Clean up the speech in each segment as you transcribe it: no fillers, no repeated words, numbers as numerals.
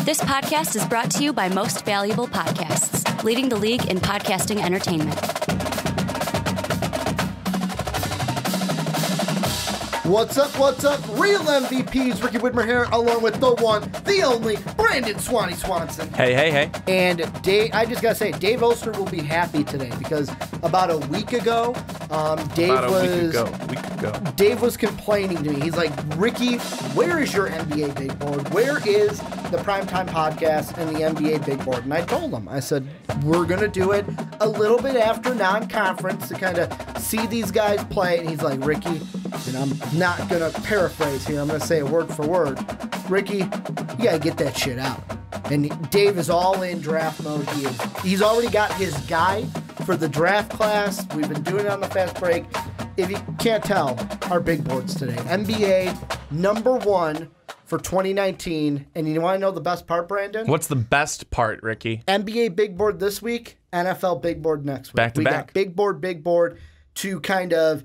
This podcast is brought to you by Most Valuable Podcasts, leading the league in podcasting entertainment. What's up, Real MVPs, Ricky Widmer here, along with the one, the only, Brandon Swanson. Hey. And Dave, I just gotta say, Dave Oster will be happy today because about a week ago, Dave was complaining to me. He's like, Ricky, where is your NBA big board? Where is the Primetime Podcast and the NBA big board? And I told him, I said, we're gonna do it a little bit after non-conference to kind of see these guys play. And he's like, Ricky, and I'm not going to paraphrase here. I'm going to say it word for word. Ricky, you got to get that shit out. And Dave is all in draft mode. He's already got his guy for the draft class. We've been doing it on the fast break. If you can't tell, our big boards today. NBA #1 for 2019. And you want to know the best part, Brandon? What's the best part, Ricky? NBA big board this week, NFL big board next week. Back to back. We got big board to kind of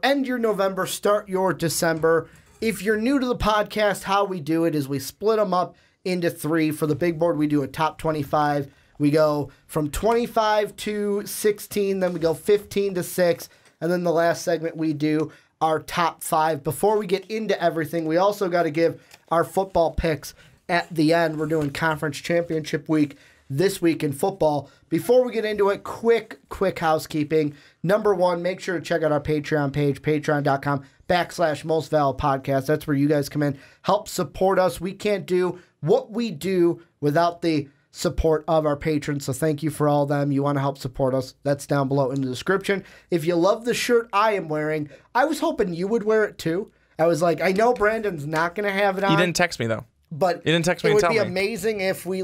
end your November, start your December. If you're new to the podcast, how we do it is we split them up into 3. For the big board, we do a top 25. We go from 25 to 16, then we go 15 to 6, and then the last segment we do our top 5. Before we get into everything, we also got to give our football picks at the end. We're doing conference championship week this week in football. Before we get into it, quick housekeeping. #1, make sure to check out our Patreon page, patreon.com/mostvaluablepodcast. That's where you guys come in, help support us. We can't do what we do without the support of our patrons, so thank you for all of them. You want to help support us, that's down below in the description. If you love the shirt I am wearing, I was hoping you would wear it too. I was like, I know Brandon's not going to have it on. You didn't text me, though. But you didn't text me and tell me. It would be amazing if we,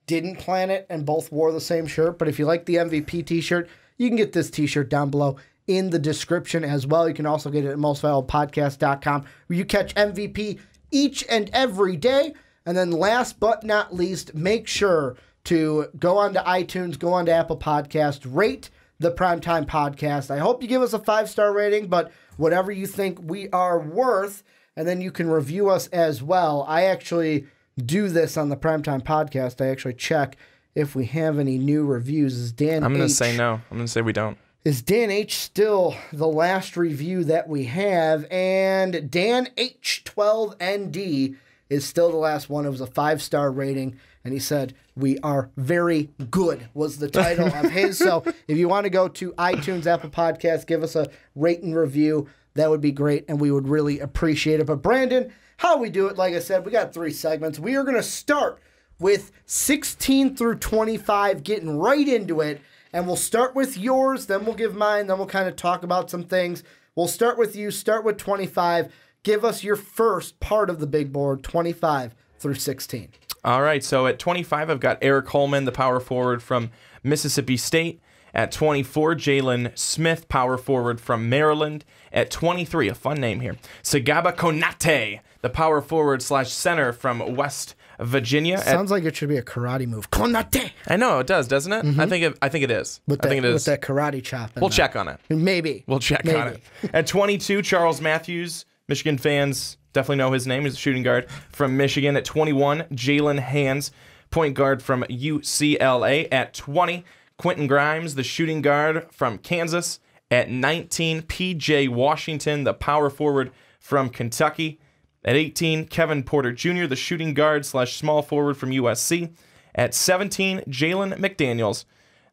didn't plan it and both wore the same shirt. But if you like the MVP t-shirt, you can get this t-shirt down below in the description as well. You can also get it at mostvaluablepodcast.com, where you catch MVP each and every day. And then last but not least, make sure to go onto iTunes, go onto Apple Podcasts, rate the Primetime Podcast. I hope you give us a 5-star rating, but whatever you think we are worth, and then you can review us as well. I actually do this on the Primetime Podcast. I actually check if we have any new reviews. I'm going to say no. I'm going to say we don't. Is Dan H still the last review that we have? And Dan H12ND is still the last one. It was a 5-star rating, and he said, "We are very good," was the title of his. So if you want to go to iTunes, Apple Podcasts, give us a rate and review, that would be great, and we would really appreciate it. But Brandon, how we do it, like I said, we got 3 segments. We are going to start with 16 through 25, getting right into it. And we'll start with yours, then we'll give mine, then we'll kind of talk about some things. We'll start with you, start with 25. Give us your first part of the big board, 25 through 16. All right, so at 25, I've got Eric Holman, the power forward from Mississippi State. At 24, Jalen Smith, power forward from Maryland. At 23, a fun name here, Sagaba Konate, the power forward / center from West Virginia. Sounds like it should be a karate move. Konate. I know it does, doesn't it? Mm-hmm. I think it is. With that karate chop. We'll check on it. Maybe. We'll check on it. At 22, Charles Matthews. Michigan fans definitely know his name. He's a shooting guard from Michigan. At 21, Jalen Hands, point guard from UCLA. At 20, Quentin Grimes, the shooting guard from Kansas. At 19, P.J. Washington, the power forward from Kentucky. At 18, Kevin Porter Jr., the shooting guard / small forward from USC. At 17, Jalen McDaniels,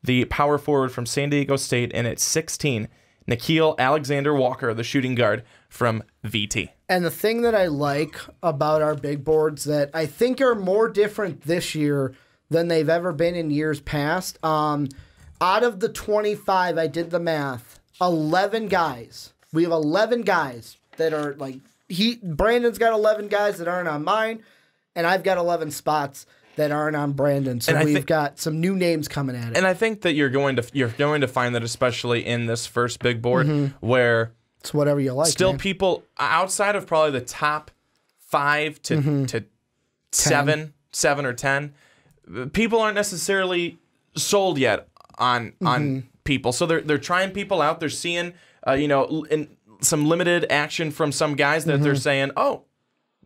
the power forward from San Diego State. And at 16, Nickeil Alexander-Walker, the shooting guard from VT. And the thing that I like about our big boards that I think are more different this year than they've ever been in years past, out of the 25, I did the math, 11 guys. We have 11 guys that are Brandon's got 11 guys that aren't on mine, and I've got 11 spots that aren't on Brandon. So we've got some new names coming at it. And I think that you're going to find that, especially in this first big board, where it's whatever you like. Still, people outside of probably the top 5 to 7 or 10, people aren't necessarily sold yet on people. So they're trying people out. They're seeing in some limited action from some guys that they're saying, oh,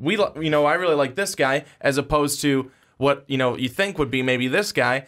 I really like this guy, as opposed to what, you think would be maybe this guy.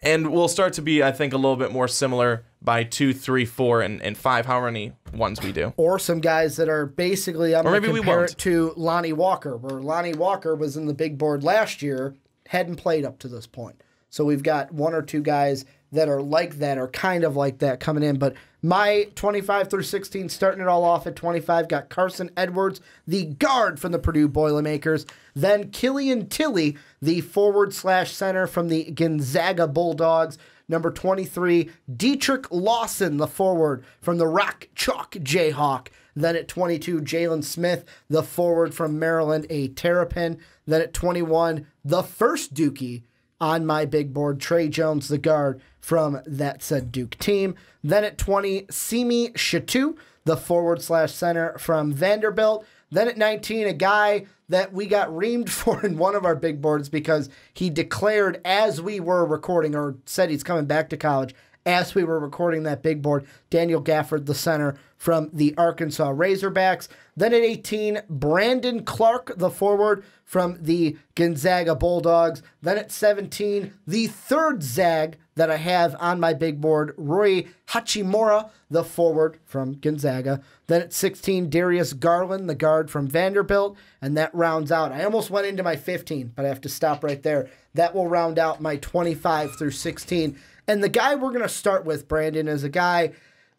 And we'll start to be, I think, a little bit more similar by 2, 3, 4, and 5, however many ones we do. Or some guys that are basically, I'm going to compare it to Lonnie Walker, where Lonnie Walker was in the big board last year, hadn't played up to this point. So we've got 1 or 2 guys that are like that, or kind of like that, coming in. But my 25 through 16, starting it all off at 25, got Carson Edwards, the guard from the Purdue Boilermakers. Then Killian Tilly, the forward/center from the Gonzaga Bulldogs. Number 23, Dietrich Lawson, the forward from the Rock Chalk Jayhawk. Then at 22, Jalen Smith, the forward from Maryland, a Terrapin. Then at 21, the first Dookie on my big board, Trey Jones, the guard from that said Duke team. Then at 20, Simi Chatou, the forward/center from Vanderbilt. Then at 19, a guy that we got reamed for in one of our big boards because he declared as we were recording, or said he's coming back to college as we were recording that big board, Daniel Gafford, the center from the Arkansas Razorbacks. Then at 18, Brandon Clark, the forward from the Gonzaga Bulldogs. Then at 17, the third Zag that I have on my big board, Roy Hachimura, the forward from Gonzaga. Then at 16, Darius Garland, the guard from Vanderbilt. And that rounds out. I almost went into my 15, but I have to stop right there. That will round out my 25 through 16. And the guy we're going to start with, Brandon, is a guy,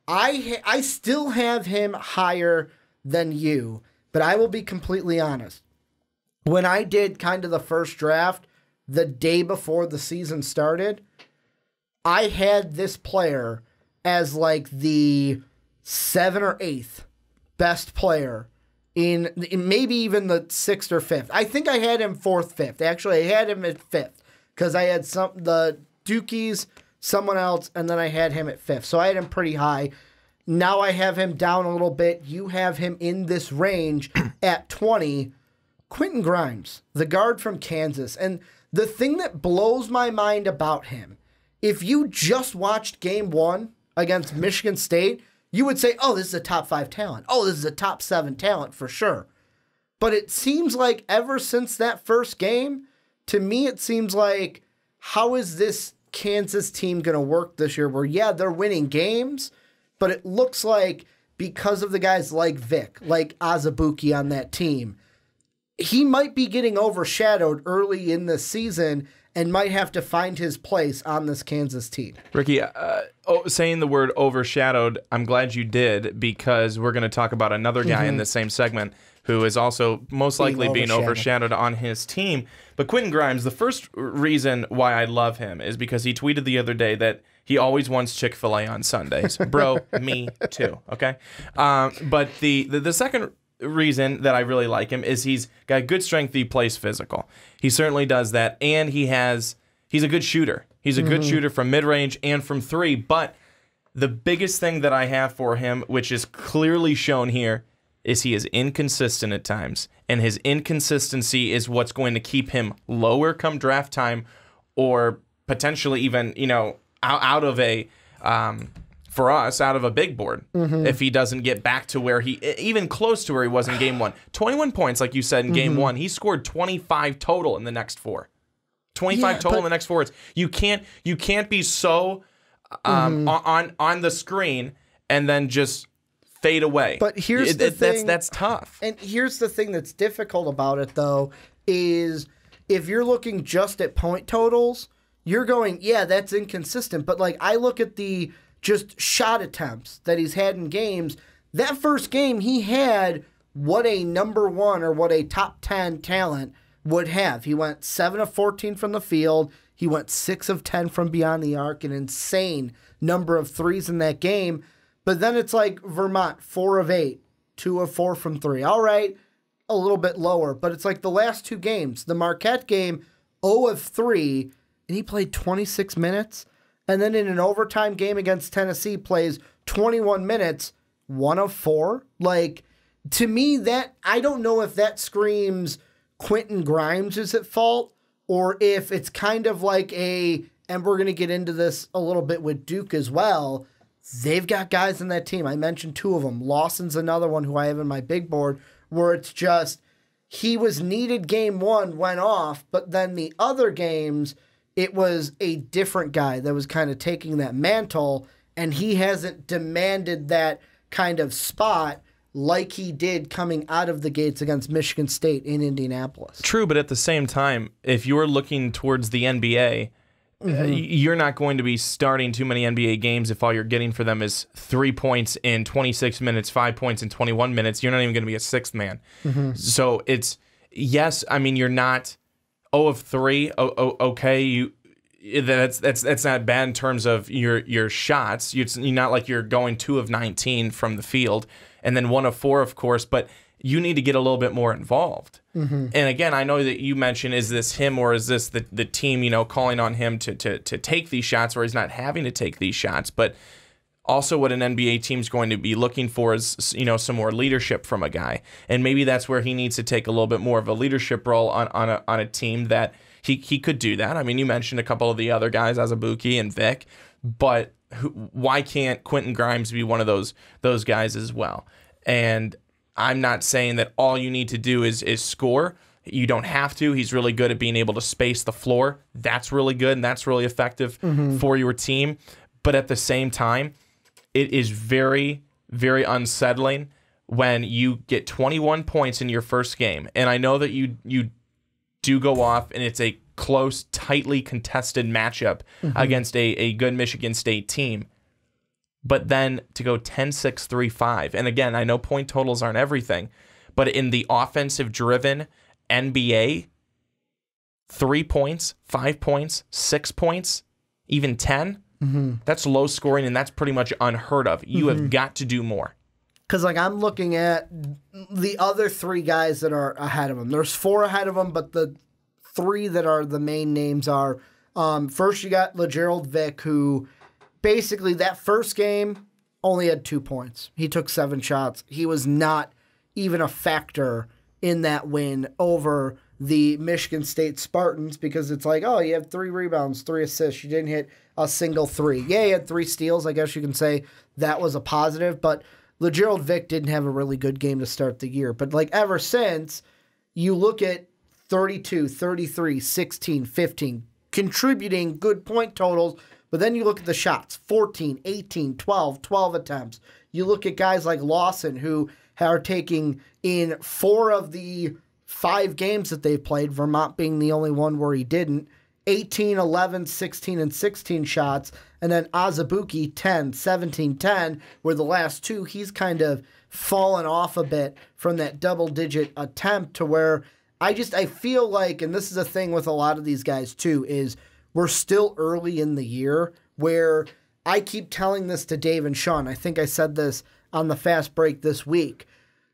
I still have him higher than you, but I will be completely honest. When I did kind of the first draft, the day before the season started, I had this player as like the 7th or 8th best player in maybe even the 6th or 5th. I think I had him 4th, 5th. Actually, I had him at 5th because I had the Dukies, someone else, and then I had him at 5th. So I had him pretty high. Now I have him down a little bit. You have him in this range at 20. Quentin Grimes, the guard from Kansas. And the thing that blows my mind about him, if you just watched game 1 against Michigan State, you would say, oh, this is a top 5 talent. Oh, this is a top 7 talent for sure. But it seems like ever since that first game, to me it seems like, how is this Kansas team going to work this year? Where, yeah, they're winning games, but it looks like because of the guys like Vic, like Azubuike on that team, he might be getting overshadowed early in the season and might have to find his place on this Kansas team. Ricky, saying the word overshadowed, I'm glad you did, because we're going to talk about another guy in the same segment who is also most likely being overshadowed on his team. But Quentin Grimes, the first reason why I love him is because he tweeted the other day that he always wants Chick-fil-A on Sundays. Bro, me too, okay? But the second reason that I really like him is he's got good strength, he plays physical. He certainly does that, and he's a good shooter. He's a good shooter from mid-range and from 3, but the biggest thing that I have for him, which is clearly shown here, is he is inconsistent at times, and his inconsistency is what's going to keep him lower come draft time, or potentially even, out of a for us, out of a big board, if he doesn't get back to where even close to where he was in game 1. 21 points, like you said, in game 1. He scored 25 total in the next 4. 25 total in the next 4. You can't be so on the screen and then just fade away. But here's the thing. That's tough. And here's the thing that's difficult about it, though, is if you're looking just at point totals, you're going, yeah, that's inconsistent. But, like, I look at the just shot attempts that he's had in games. That first game, he had what a number 1 or what a top 10 talent would have. He went 7 of 14 from the field. He went 6 of 10 from beyond the arc, an insane number of threes in that game. But then it's like Vermont, 4 of 8, 2 of 4 from 3. All right, a little bit lower. But it's like the last 2 games. The Marquette game, 0 of 3, and he played 26 minutes. And then in an overtime game against Tennessee, plays 21 minutes, 1 of 4. Like, to me, that I don't know if that screams Quentin Grimes is at fault, or if it's kind of like and we're going to get into this a little bit with Duke as well, they've got guys in that team. I mentioned 2 of them. Lawson's another one who I have in my big board, where it's just, he was needed game one, went off, but then the other games, it was a different guy that was kind of taking that mantle, and he hasn't demanded that kind of spot like he did coming out of the gates against Michigan State in Indianapolis. True, but at the same time, if you're looking towards the NBA, you're not going to be starting too many NBA games if all you're getting for them is 3 points in 26 minutes, 5 points in 21 minutes. You're not even going to be a sixth man. So it's, yes, I mean, you're not 0 of 3. Okay, that's not bad in terms of your shots. You're not like you're going 2 of 19 from the field, and then 1 of 4, of course, but you need to get a little bit more involved. And again, I know that you mentioned, is this him or is this the team, calling on him to take these shots, or he's not having to take these shots? But also what an NBA team's going to be looking for is, some more leadership from a guy. And maybe that's where he needs to take a little bit more of a leadership role on a team that he could do that. I mean, you mentioned a couple of the other guys, Azubuike and Vic, but why can't Quentin Grimes be one of those guys as well? And I'm not saying that all you need to do is score. You don't have to. He's really good at being able to space the floor. That's really good, and that's really effective for your team. But at the same time, it is very, very unsettling when you get 21 points in your first game. And I know that you do go off, and it's a close, tightly contested matchup against a good Michigan State team. But then to go 10-6-3-5. And again, I know point totals aren't everything, but in the offensive-driven NBA, 3 points, 5 points, 6 points, even 10, that's low scoring, and that's pretty much unheard of. You have got to do more. Because, I'm looking at the other 3 guys that are ahead of him. There's 4 ahead of him, but the 3 that are the main names are, first you got LaGerald Vick, who basically that first game only had 2 points. He took 7 shots. He was not even a factor in that win over the Michigan State Spartans, because it's like, oh, you have 3 rebounds, 3 assists. You didn't hit a single 3. Yeah, he had 3 steals. I guess you can say that was a positive, but LaGerald Vick didn't have a really good game to start the year. But ever since, you look at 32, 33, 16, 15, contributing good point totals. But then you look at the shots, 14, 18, 12 attempts. You look at guys like Lawson, who are taking in 4 of the 5 games that they've played, Vermont being the only one where he didn't, 18, 11, 16, and 16 shots. And then Azubuike, 10, 17, 10, where the last 2, he's kind of fallen off a bit from that double-digit attempt to where I feel like, and this is a thing with a lot of these guys too, is we're still early in the year, where I keep telling this to Dave and Sean. I think I said this on the Fast Break this week.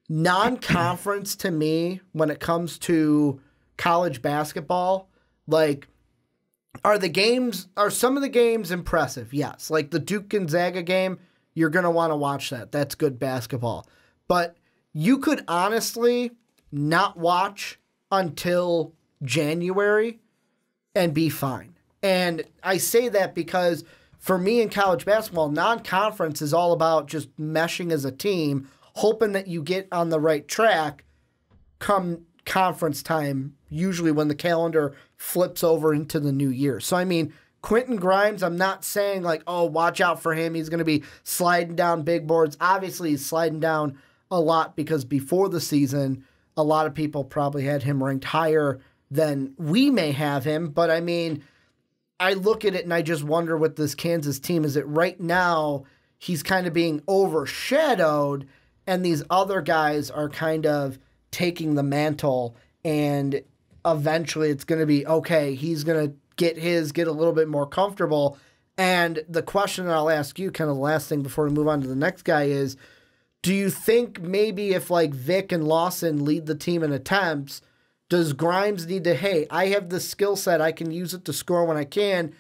Non-conference to me, when it comes to college basketball, are some of the games impressive? Yes. Like the Duke Gonzaga game, you're going to want to watch that. That's good basketball. But you could honestly not watch until January and be fine. And I say that because for me in college basketball, non-conference is all about just meshing as a team, hoping that you get on the right track come conference time, usually when the calendar flips over into the new year. So, Quentin Grimes, I'm not saying watch out for him. He's going to be sliding down big boards. Obviously, he's sliding down a lot because before the season, a lot of people probably had him ranked higher than we may have him. But, I look at it and I just wonder with this Kansas team, is it right now he's kind of being overshadowed and these other guys are kind of taking the mantle, and eventually it's going to be, okay, he's going to get a little bit more comfortable. And the question that I'll ask you, kind of the last thing before we move on to the next guy, is do you think maybe if Vic and Lawson lead the team in attempts, does Grimes need to, hey, I have the skill set, I can use it to score when I can,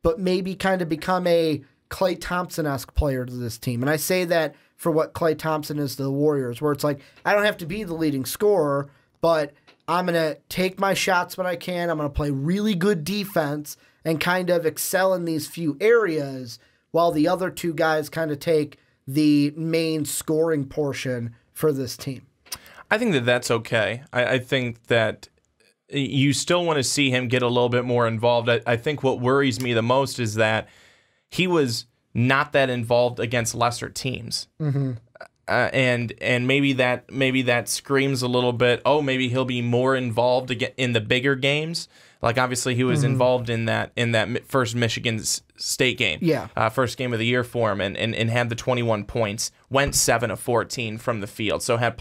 but maybe kind of become a Klay Thompson-esque player to this team? And I say that for what Klay Thompson is to the Warriors, where it's I don't have to be the leading scorer, but I'm going to take my shots when I can, I'm going to play really good defense and kind of excel in these few areas while the other 2 guys kind of take the main scoring portion for this team. I think that that's okay. I think that you still want to see him get a little bit more involved. I think what worries me the most is that he was not that involved against lesser teams. And maybe that screams a little bit, oh, maybe he'll be more involved in the bigger games. Like, obviously, he was involved in that first Michigan State game, first game of the year for him, and had the 21 points, went 7 of 14 from the field, so had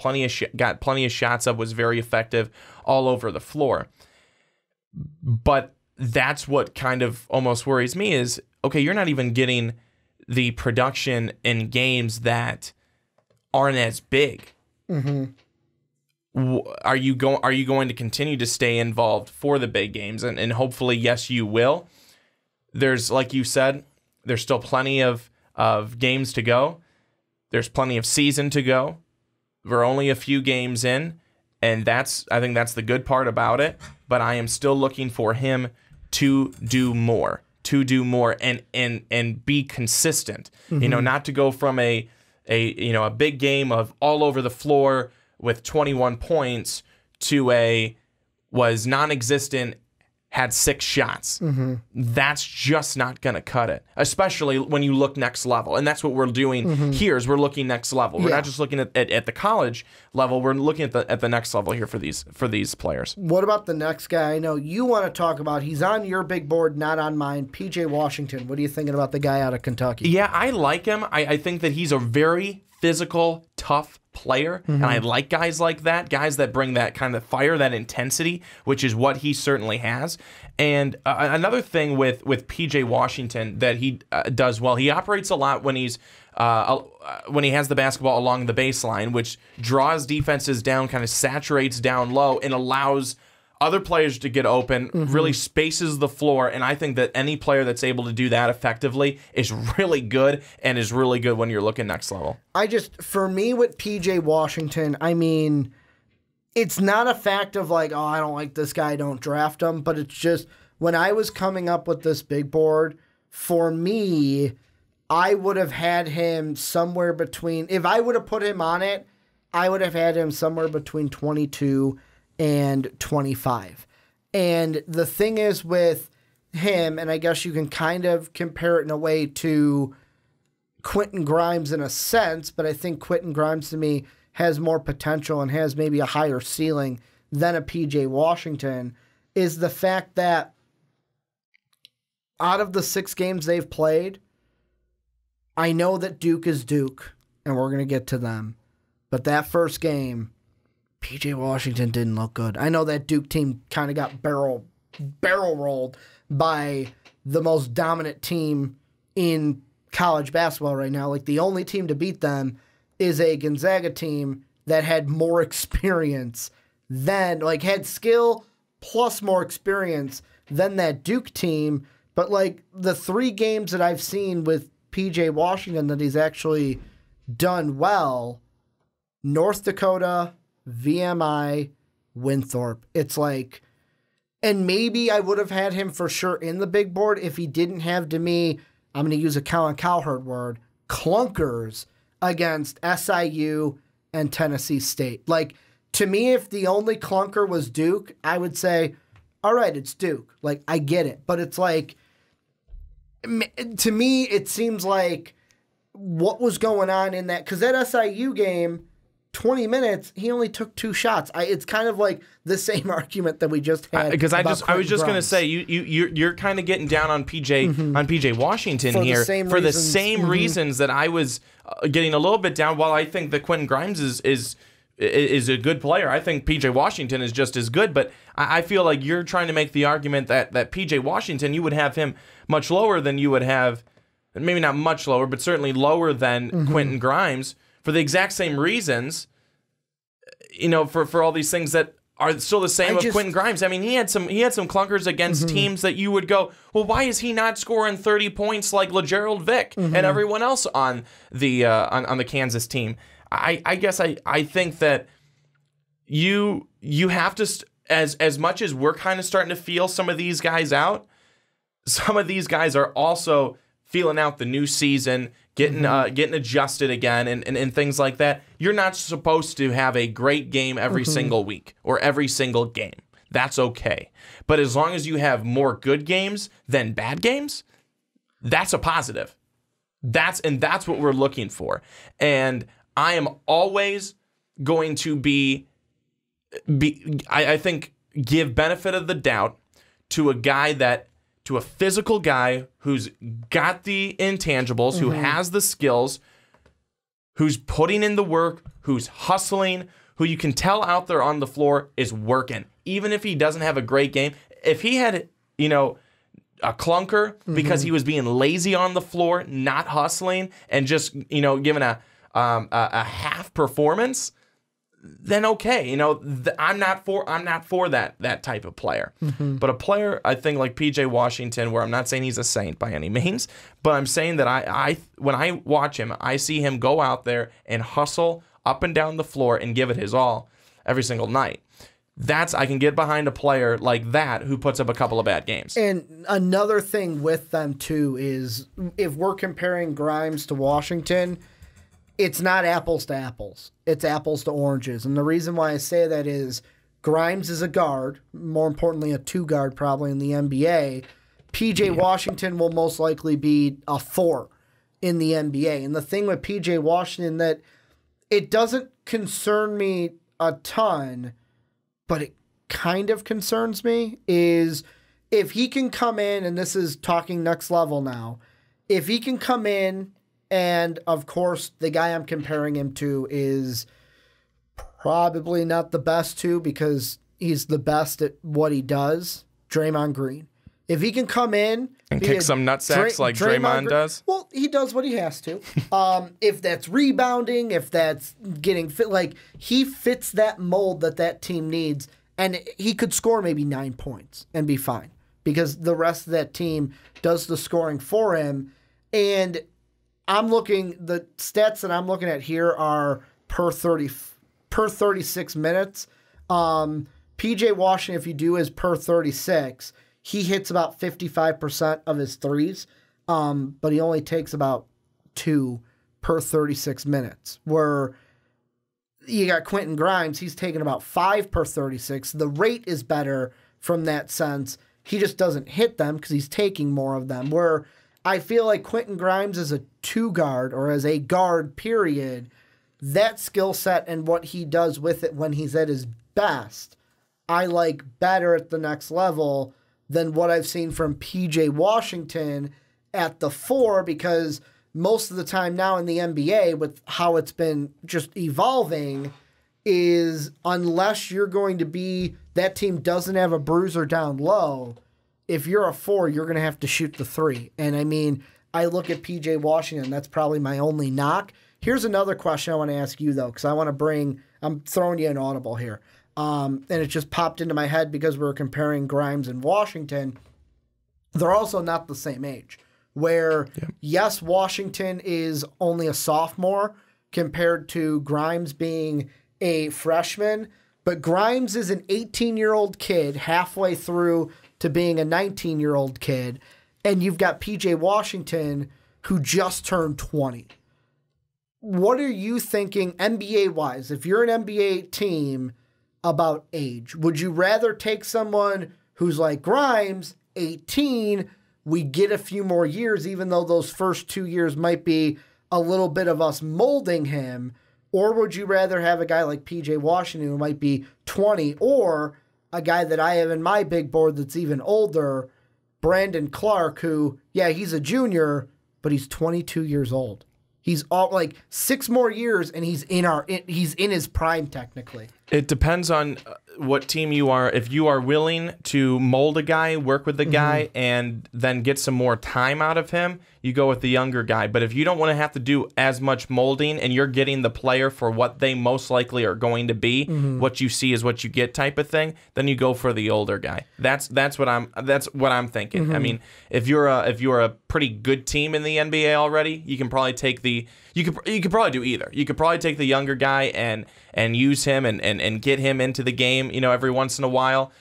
got plenty of shots up, was very effective all over the floor. But that's what kind of almost worries me is, okay, you're not even getting the production in games that aren't as big. Are you going to continue to stay involved for the big games? And hopefully, yes, you will. There's, like you said, there's still plenty of games to go. There's plenty of season to go. We're only a few games in, and I think that's the good part about it. But I am still looking for him to do more and be consistent. Not to go from a big game of all over the floor with 21 points to was non-existent, had 6 shots. That's just not going to cut it, especially when you look next level. And that's what we're doing here is we're looking next level. We're not just looking at the college level. We're looking at the next level here for these players. What about the next guy I know you want to talk about? He's on your big board, not on mine. PJ Washington. What are you thinking about the guy out of Kentucky? Yeah, I like him. I think that he's a very physical, tough player, and I like guys like that, guys that bring that kind of fire, that intensity, which is what he certainly has. And another thing with PJ Washington that he does well, he operates a lot when he has the basketball along the baseline, which draws defenses down, kind of saturates down low, and allows other players to get open, really spaces the floor, and I think that any player that's able to do that effectively is really good, and is really good when you're looking next level. For me with PJ Washington, I mean, it's not a fact of like, oh, I don't like this guy, don't draft him, but it's just when I was coming up with this big board, for me, I would have had him somewhere between, if I would have put him on it, I would have had him somewhere between 22 and 25. And the thing is with him, and I guess you can kind of compare it in a way to Quentin Grimes in a sense, but I think Quentin Grimes to me has more potential and has maybe a higher ceiling than a PJ Washington, is the fact that out of the 6 games they've played, I know that Duke is Duke, and we're going to get to them. But that first game, PJ Washington didn't look good. I know that Duke team kind of got barrel rolled by the most dominant team in college basketball right now. Like, the only team to beat them is a Gonzaga team that had more experience than, like, had skill plus more experience than that Duke team. But, like, the 3 games that I've seen with PJ Washington that he's actually done well, North Dakota, VMI, Winthrop. It's like, and maybe I would have had him for sure in the big board if he didn't have, to me, I'm going to use a Colin Cowherd word, clunkers against SIU and Tennessee State. Like, to me, if the only clunker was Duke, I would say, all right, it's Duke. Like, I get it. But it's like, to me, it seems like what was going on in that, because that SIU game, 20 minutes, he only took 2 shots. It's kind of like the same argument that we just had. Because I was just going to say you're kind of getting down on PJ Washington here for the same reasons that I was getting a little bit down. While I think that Quentin Grimes is a good player, I think PJ Washington is just as good. But I feel like you're trying to make the argument that PJ Washington, you would have him much lower than you would have, maybe not much lower, but certainly lower than Quentin Grimes, for the exact same reasons, for all these things that are still the same with Quentin Grimes. I mean, he had some clunkers against teams that you would go, well, why is he not scoring 30 points like LeGerald Vick and everyone else on the on the Kansas team? I guess I think that you have to, as much as we're kind of starting to feel some of these guys out, some of these guys are also feeling out the new season, getting adjusted again, and things like that. You're not supposed to have a great game every single week or every single game. That's okay. But as long as you have more good games than bad games, that's a positive. That's what we're looking for. And I am always going to I think, give benefit of the doubt to a physical guy who's got the intangibles, who has the skills, who's putting in the work, who's hustling, who you can tell out there on the floor is working. Even if he doesn't have a great game, if he had, a clunker because he was being lazy on the floor, not hustling, and just, giving a half performance, then okay, I'm not for that type of player. But a player, I think, like PJ Washington, where I'm not saying he's a saint by any means, but I'm saying that I when I watch him, I see him go out there and hustle up and down the floor and give it his all every single night. I can get behind a player like that who puts up a couple of bad games. And another thing with them too is, if we're comparing Grimes to Washington, it's not apples to apples. It's apples to oranges. And the reason why I say that is Grimes is a guard, more importantly a 2-guard probably in the NBA. PJ Washington will most likely be a 4 in the NBA. And the thing with PJ Washington that it doesn't concern me a ton, but it kind of concerns me, is if he can come in, and this is talking next level now, if he can come in, and of course the guy I'm comparing him to is probably not the best too, because he's the best at what he does, Draymond Green. If he can come in and kick some nutsacks like Draymond does. Well, he does what he has to. If that's rebounding, if that's getting fit, like he fits that mold that team needs, and he could score maybe 9 points and be fine because the rest of that team does the scoring for him. And the stats that I'm looking at here are per 36 minutes. PJ Washington, if you do his per 36, he hits about 55% of his threes, but he only takes about 2 per 36 minutes. Where you got Quentin Grimes, he's taking about 5 per 36. The rate is better from that sense. He just doesn't hit them because he's taking more of them. Where I feel like Quentin Grimes as a 2-guard or as a guard, period, that skill set and what he does with it when he's at his best, I like better at the next level than what I've seen from PJ Washington at the 4, because most of the time now in the NBA, with how it's been just evolving, is unless you're going to be, that team doesn't have a bruiser down low, if you're a 4, you're going to have to shoot the 3. And I mean, I look at PJ Washington, that's probably my only knock. Here's another question I want to ask you, though, because I'm throwing you an audible here. And it just popped into my head because we were comparing Grimes and Washington. They're also not the same age. Where, yes, Washington is only a sophomore compared to Grimes being a freshman, but Grimes is an 18-year-old kid halfway through to being a 19-year-old kid, and you've got PJ Washington who just turned 20. What are you thinking NBA-wise? If you're an NBA team about age, would you rather take someone who's like Grimes, 18, we get a few more years, even though those first 2 years might be a little bit of us molding him, or would you rather have a guy like PJ Washington who might be 20, or a guy that I have in my big board that's even older, Brandon Clark, who, yeah, he's a junior, but he's 22 years old. He's all like 6 more years, and he's in his prime technically. It depends on what team you are. If you are willing to mold a guy, work with the guy, and then get some more time out of him, you go with the younger guy. But if you don't want to have to do as much molding, and you're getting the player for what they most likely are going to be, what you see is what you get type of thing, then you go for the older guy. That's what I'm thinking. I mean, if you're a pretty good team in the NBA already, you can probably take you could probably do either. You could probably take the younger guy and use him and get him into the game, every once in a while.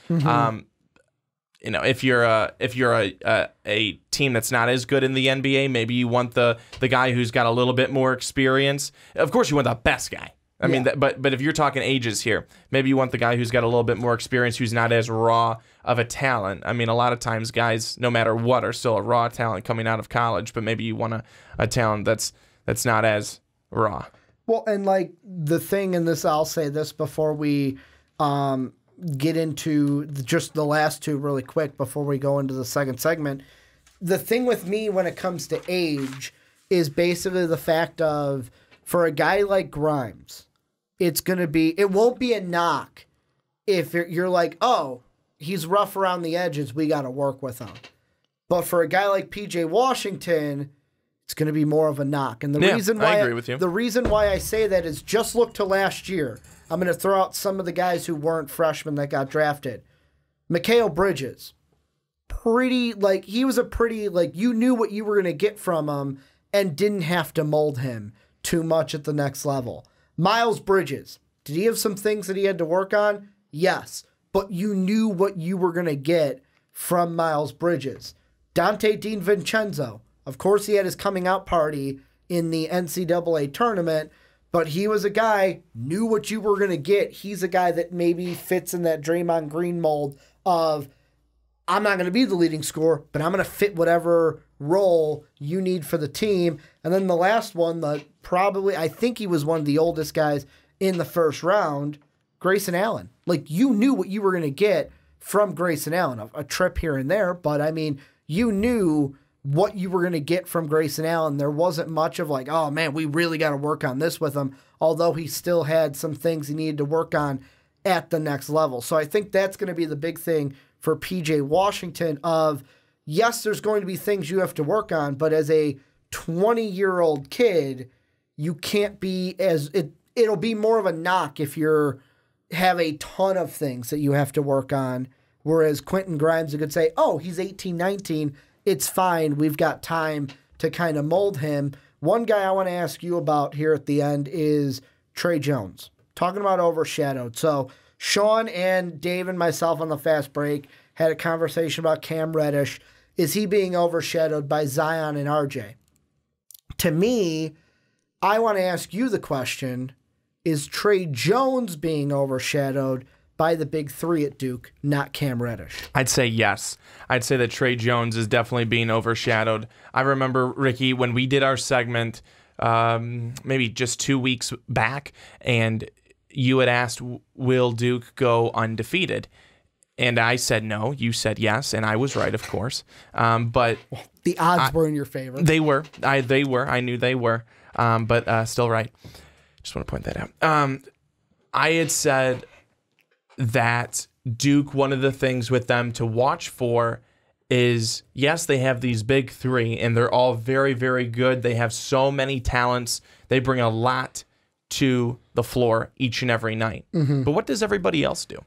if you're a team that's not as good in the NBA, maybe you want the guy who's got a little bit more experience. Of course, you want the best guy. I mean, but if you're talking ages here, maybe you want the guy who's got a little bit more experience, who's not as raw of a talent. I mean, a lot of times guys, no matter what, are still a raw talent coming out of college, but maybe you want a talent that's not as raw. Well, and like the thing in this, I'll say this before we get into just the last two really quick before we go into the second segment. The thing with me when it comes to age is basically the fact of, for a guy like Grimes, it won't be a knock if you're like, oh, he's rough around the edges, we got to work with him. But for a guy like PJ Washington, it's going to be more of a knock. And I agree with you. The reason why I say that is just look to last year. I'm going to throw out some of the guys who weren't freshmen that got drafted. Mikal Bridges. He was a pretty, you knew what you were going to get from him and didn't have to mold him too much at the next level. Miles Bridges. Did he have some things that he had to work on? Yes. But you knew what you were going to get from Miles Bridges. Dante DiVincenzo. Of course, he had his coming out party in the NCAA tournament, but he was a guy, knew what you were going to get. He's a guy that maybe fits in that Draymond Green mold of, I'm not going to be the leading scorer, but I'm going to fit whatever role you need for the team. And then the last one, I think he was one of the oldest guys in the first round, Grayson Allen. You knew what you were going to get from Grayson Allen. A trip here and there, but I mean, you knew what you were going to get from Grayson Allen. There wasn't much of oh man, we really got to work on this with him, although he still had some things he needed to work on at the next level. So I think that's going to be the big thing for PJ Washington of, yes, there's going to be things you have to work on, but as a 20-year-old kid, you can't be it'll be more of a knock if have a ton of things that you have to work on, whereas Quentin Grimes, you could say, oh, he's 18, 19, it's fine. We've got time to kind of mold him. One guy I want to ask you about here at the end is Trey Jones. Talking about overshadowed. So Sean and Dave and myself on the fast break had a conversation about Cam Reddish. Is he being overshadowed by Zion and RJ? To me, I want to ask you the question, is Trey Jones being overshadowed by the big three at Duke, not Cam Reddish? I'd say yes. I'd say that Trey Jones is definitely being overshadowed. I remember, Ricky, when we did our segment maybe just 2 weeks back, and you had asked, will Duke go undefeated? And I said no. You said yes, and I was right, of course. But the odds were in your favor. They were. They were. I knew they were. But still right. Just want to point that out. I had said that Duke, one of the things with them to watch for is, yes, they have these big three, and they're all very, very good. They have so many talents. They bring a lot to the floor each and every night. Mm-hmm. But what does everybody else do?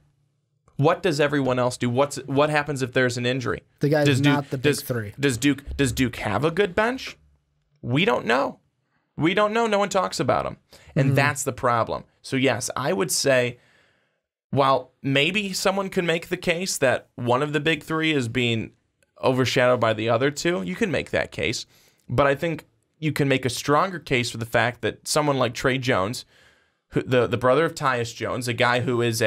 What does everyone else do? What happens if there's an injury? The guy's not the big three. Does Duke have a good bench? We don't know. We don't know. No one talks about them. And that's the problem. So, yes, I would say, while maybe someone could make the case that one of the big three is being overshadowed by the other two, you can make that case. But I think you can make a stronger case for the fact that someone like Trey Jones, the brother of Tyus Jones, a guy who is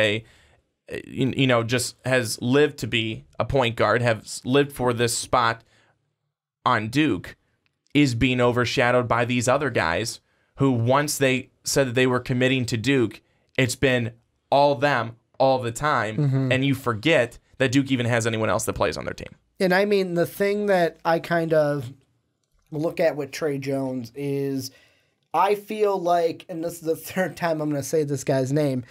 just has lived to be a point guard, has lived for this spot on Duke, is being overshadowed by these other guys who, once they said that they were committing to Duke, it's been all them all the time, and you forget that Duke even has anyone else that plays on their team. And I mean, the thing that I kind of look at with Trey Jones is, I feel like, and this is the third time I'm going to say this guy's name,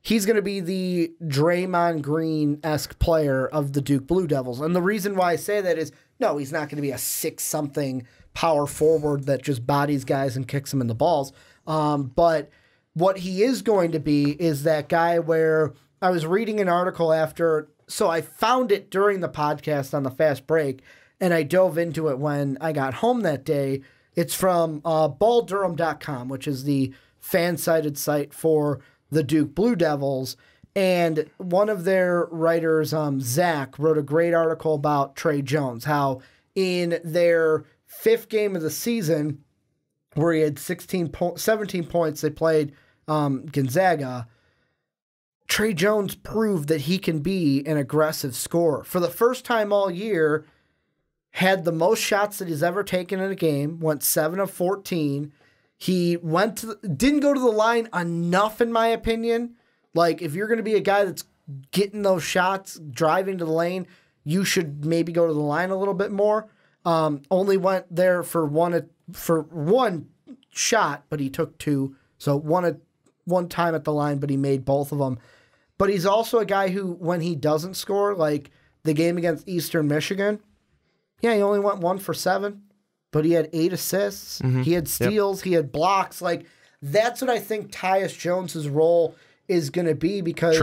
he's going to be the Draymond Green-esque player of the Duke Blue Devils. And the reason why I say that is, no, he's not going to be a 6-something power forward that just bodies guys and kicks them in the balls. But what he is going to be is that guy where I was reading an article after, so I found it during the podcast on the fast break, and I dove into it when I got home that day. It's from balldurham.com, which is the fan-sided site for the Duke Blue Devils. And one of their writers, Zach, wrote a great article about Trey Jones, how in their 5th game of the season, where he had 17 points, they played Gonzaga, Trey Jones proved that he can be an aggressive scorer. For the first time all year, had the most shots that he's ever taken in a game, went 7 of 14. He didn't go to the line enough, in my opinion. Like, if you're going to be a guy that's getting those shots, driving to the lane, you should maybe go to the line a little bit more. Only went there for one shot, but he took 2. So one time at the line, but he made both of them. But he's also a guy who, when he doesn't score, like the game against Eastern Michigan, yeah, he only went 1 for 7, but he had 8 assists. Mm-hmm. He had steals. He had blocks. Like, that's what I think Tyus Jones's role is going to be, because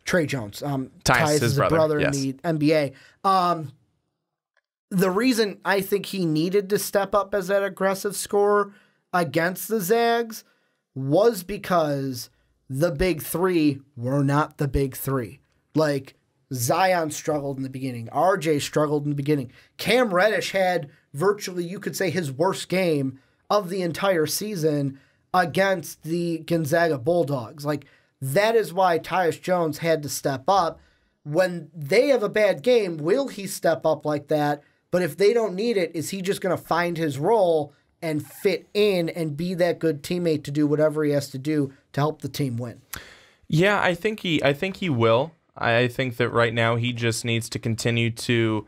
Trey Jones. Tyus is a brother in the NBA. The reason I think he needed to step up as that aggressive scorer against the Zags was because the big 3 were not the big 3. Like, Zion struggled in the beginning. RJ struggled in the beginning. Cam Reddish had virtually, you could say, his worst game of the entire season against the Gonzaga Bulldogs. Like, that is why Tyus Jones had to step up. When they have a bad game, will he step up like that? But if they don't need it, is he just going to find his role and fit in and be that good teammate to do whatever he has to do to help the team win? Yeah, I think he will. I think that right now he just needs to continue to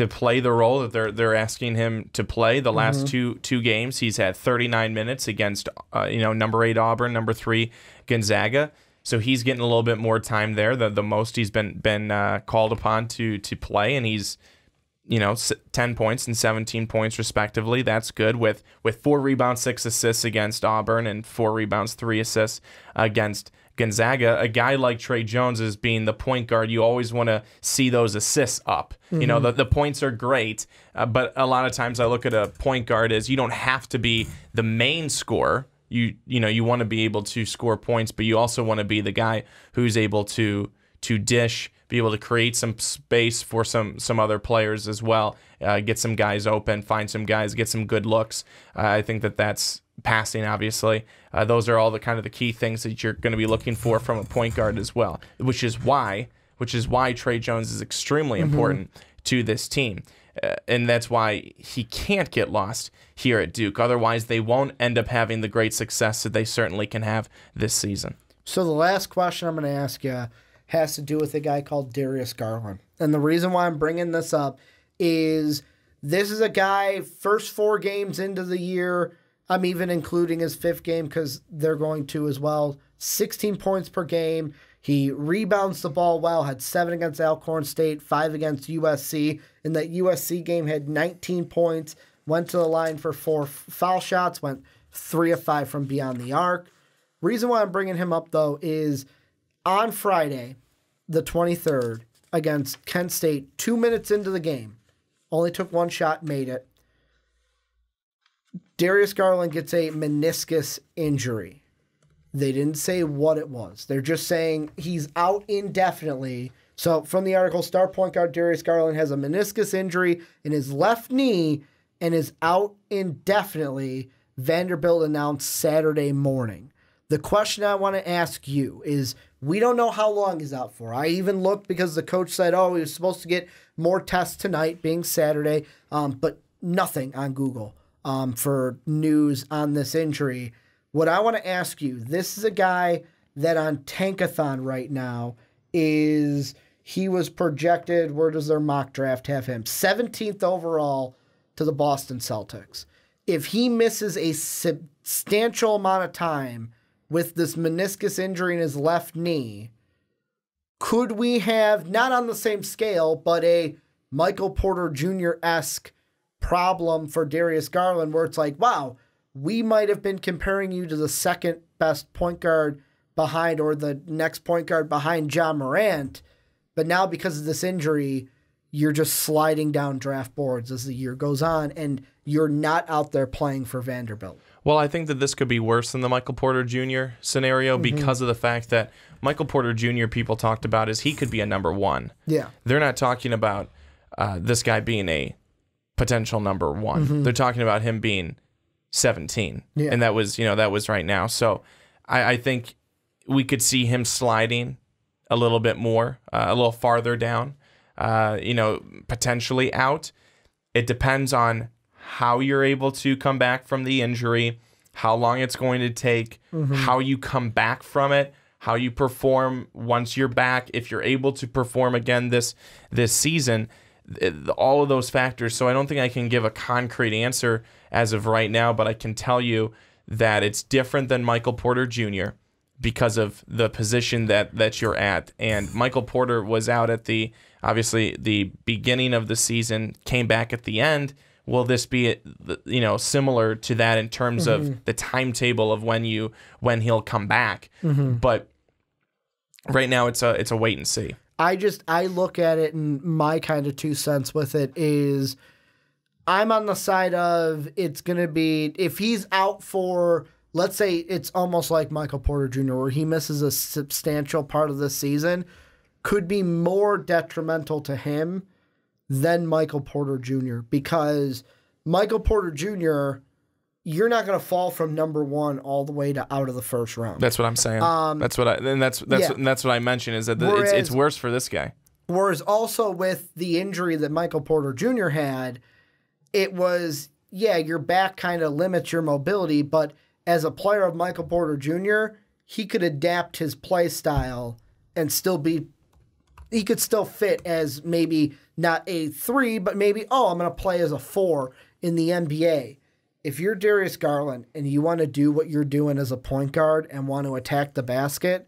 play the role that they're asking him to play. The last two games, he's had 39 minutes against number 8 Auburn, number 3 Gonzaga. So he's getting a little bit more time there. The most he's been called upon to play, and he's 10 points and 17 points respectively. That's good with 4 rebounds, 6 assists against Auburn, and 4 rebounds, 3 assists against Gonzaga. A guy like Trey Jones, as being the point guard, you always want to see those assists up. Mm-hmm. The points are great, but a lot of times I look at a point guard as you don't have to be the main scorer. You want to be able to score points, but you also want to be the guy who's able to dish, be able to create some space for some other players as well, get some guys open, find some guys, get some good looks. I think that's passing, obviously. Those are all the kind of the key things that you're going to be looking for from a point guard as well, which is why Trey Jones is extremely important to this team. And that's why he can't get lost here at Duke. Otherwise, they won't end up having the great success that they certainly can have this season. So the last question I'm going to ask you has to do with a guy called Darius Garland. And the reason why I'm bringing this up is this is a guy, first 4 games into the year, I'm even including his 5th game because they're going to as well, 16 points per game. He rebounds the ball well, had 7 against Alcorn State, 5 against USC. In that USC game, had 19 points, went to the line for 4 foul shots, went 3 of 5 from beyond the arc. Reason why I'm bringing him up, though, is on Friday, the 23rd, against Kent State, 2 minutes into the game, only took 1 shot, made it. Darius Garland gets a meniscus injury. They didn't say what it was. They're just saying he's out indefinitely. So from the article, star point guard Darius Garland has a meniscus injury in his left knee and is out indefinitely, Vanderbilt announced Saturday morning. The question I want to ask you is, we don't know how long he's out for. I even looked because the coach said, he was supposed to get more tests tonight, being Saturday, but nothing on Google for news on this injury. What I want to ask you, this is a guy that on Tankathon right now he was projected, where does their mock draft have him? 17th overall to the Boston Celtics. If he misses a substantial amount of time with this meniscus injury in his left knee, could we have, not on the same scale, but a Michael Porter Jr.-esque problem for Darius Garland, where it's like, wow, we might have been comparing you to the second best point guard behind, or the next point guard behind Ja Morant, but now because of this injury, you're just sliding down draft boards as the year goes on, and you're not out there playing for Vanderbilt. Well, I think that this could be worse than the Michael Porter Jr. scenario because of the fact that Michael Porter Jr. people talked about is he could be a number 1. Yeah. They're not talking about this guy being a potential number 1. They're talking about him being 17. Yeah. And that was right now. So I think we could see him sliding a little bit more, a little farther down, potentially out. It depends on how you're able to come back from the injury, how long it's going to take, how you come back from it, how you perform once you're back, if you're able to perform again this season, all of those factors. So I don't think I can give a concrete answer as of right now, but I can tell you that it's different than Michael Porter Jr. because of the position that you're at. And Michael Porter was out at the beginning of the season, came back at the end. Will this be, similar to that in terms of the timetable of when he'll come back? But right now, it's a wait and see. I look at it, and my kind of 2 cents with it is, I'm on the side of it's going to be, if he's out for, let's say it's almost like Michael Porter Jr., where he misses a substantial part of the season, could be more detrimental to him than Michael Porter Jr. Because Michael Porter Jr., you're not going to fall from number 1 all the way to out of the first round. That's what I'm saying. That's what I mentioned is that it's worse for this guy. Whereas also with the injury that Michael Porter Jr. had, it was, your back kind of limits your mobility, but as a player of Michael Porter Jr., he could adapt his play style and he could still fit as maybe not a 3, but maybe, I'm going to play as a 4 in the NBA. If you're Darius Garland and you want to do what you're doing as a point guard and want to attack the basket,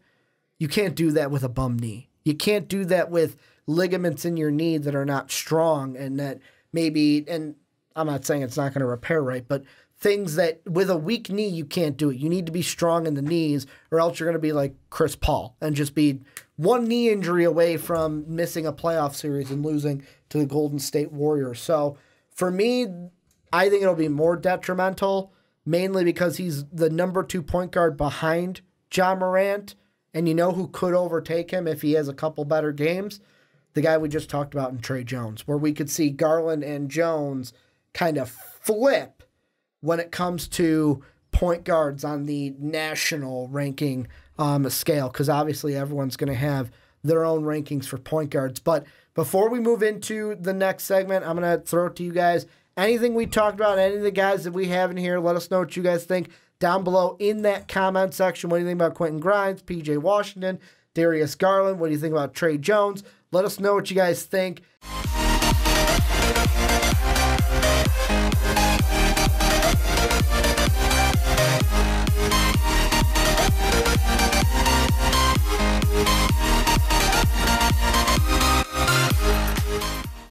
you can't do that with a bum knee. You can't do that with ligaments in your knee that are not strong and that maybe, and I'm not saying it's not going to repair right, but things that with a weak knee, you can't do it. You need to be strong in the knees or else you're going to be like Chris Paul and just be one knee injury away from missing a playoff series and losing to the Golden State Warriors. So for me, I think it'll be more detrimental, mainly because he's the number 2 point guard behind Ja Morant, and you know who could overtake him if he has a couple better games? The guy we just talked about in Trey Jones, where we could see Garland and Jones kind of flip when it comes to point guards on the national ranking scale, because obviously everyone's going to have their own rankings for point guards. But before we move into the next segment, I'm going to throw it to you guys. Anything we talked about, any of the guys that we have in here, let us know what you guys think down below in that comment section. What do you think about Quentin Grimes, PJ Washington, Darius Garland? What do you think about Trey Jones? Let us know what you guys think.